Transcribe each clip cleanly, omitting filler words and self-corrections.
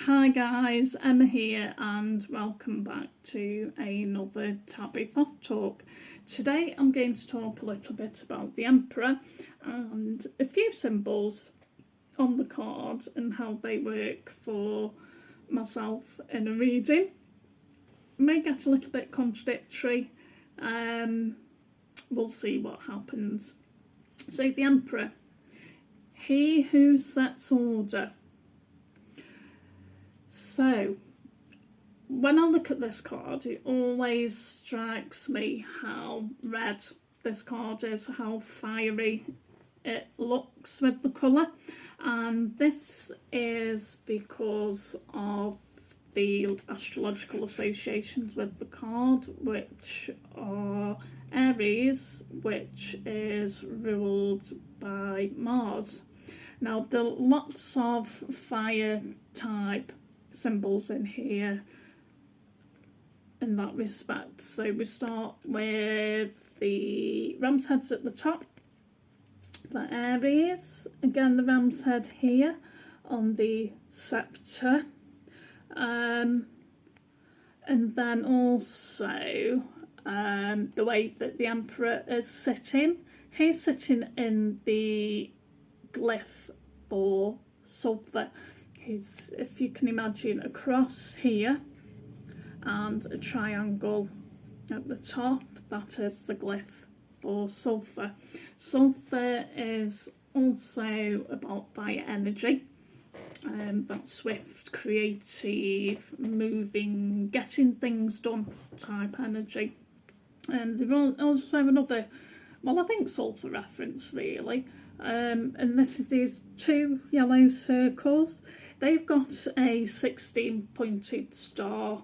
Hi guys, Emma here and welcome back to another Tabby Thought Talk. Today I'm going to talk a little bit about the Emperor and a few symbols on the card and how they work for myself in a reading. May get a little bit contradictory, we'll see what happens. So the Emperor, he who sets order. So, when I look at this card, it always strikes me how red this card is, how fiery it looks with the colour. And this is because of the astrological associations with the card, which are Aries, which is ruled by Mars. Now, there are lots of fire type symbols in here in that respect. So we start with the ram's heads at the top for Aries. Again, the ram's head here on the scepter. And then also the way that the Emperor is sitting. He's sitting in the glyph for sulphur. He's, if you can imagine, a cross here and a triangle at the top. That is the glyph for sulphur. Sulphur is also about fire energy, that swift, creative, moving, getting things done type energy. And there's also another, well, I think sulphur reference really, and this is these two yellow circles. They've got a 16 pointed star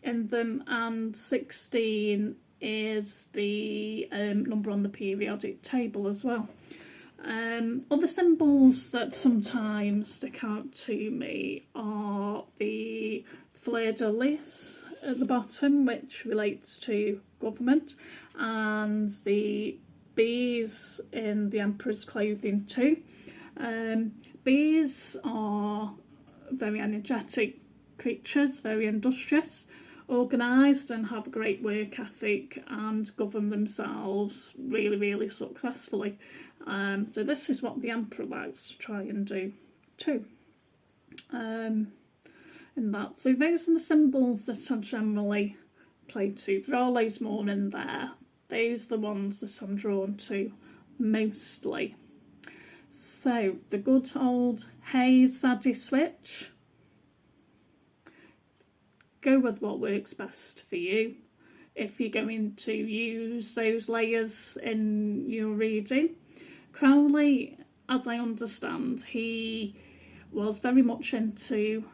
in them, and 16 is the number on the periodic table as well. Other symbols that sometimes stick out to me are the fleur-de-lis at the bottom, which relates to government, and the bees in the Emperor's clothing too. Bees are very energetic creatures, very industrious, organised, and have a great work ethic and govern themselves really successfully. So this is what the Emperor likes to try and do too. In that, so those are the symbols that I generally play to. There are loads more in there. Those are the ones that I'm drawn to mostly. So the good old Hey Tzaddi switch. Go with what works best for you. If you're going to use those layers in your reading. Crowley, as I understand, he was very much into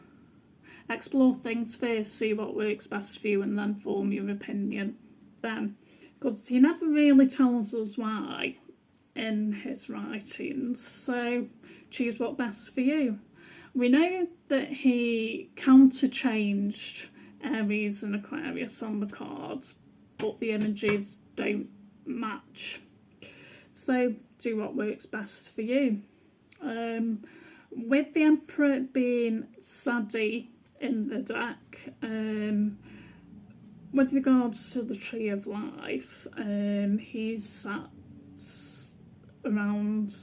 explore things first, see what works best for you, and then form your opinion then. Because he never really tells us why in his writings, so choose what best for you. We know that he counter-changed Aries and Aquarius on the cards, but the energies don't match. So do what works best for you. With the Emperor being Tzaddi in the deck, with regards to the Tree of Life, he's sat around,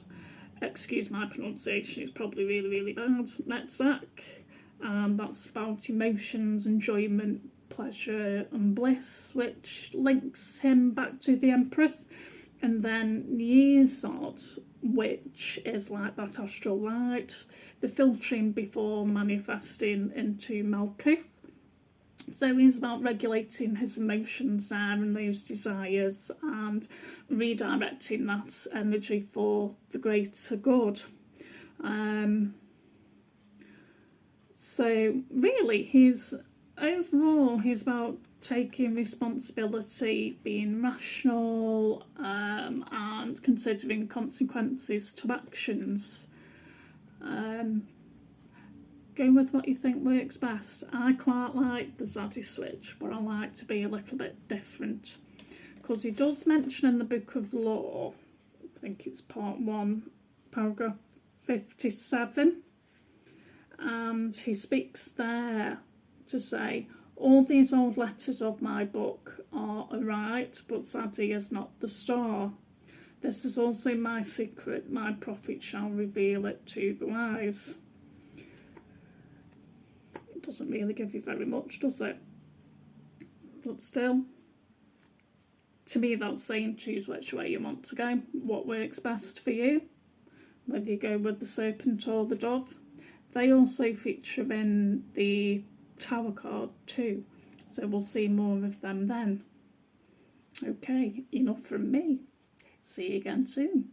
excuse my pronunciation, it's probably really bad, Netzach, and that's about emotions, enjoyment, pleasure and bliss, which links him back to the Empress. And then Yesod, which is like that astral light, the filtering before manifesting into Malkuth. So he's about regulating his emotions there and those desires and redirecting that energy for the greater good. So really, he's about taking responsibility, being rational, and considering consequences to actions. Go with what you think works best. I quite like the Tzaddi switch, but I like to be a little bit different, because he does mention in the Book of Law, I think it's part 1, paragraph 57, and he speaks there to say, all these old letters of my book are aright, but Tzaddi is not the star. This is also my secret, my prophet shall reveal it to the wise. It doesn't really give you very much, does it? But still, to me that's saying choose which way you want to go, what works best for you, whether you go with the serpent or the dove. They also feature in the Tower card too, so we'll see more of them then. Okay, enough from me. See you again soon.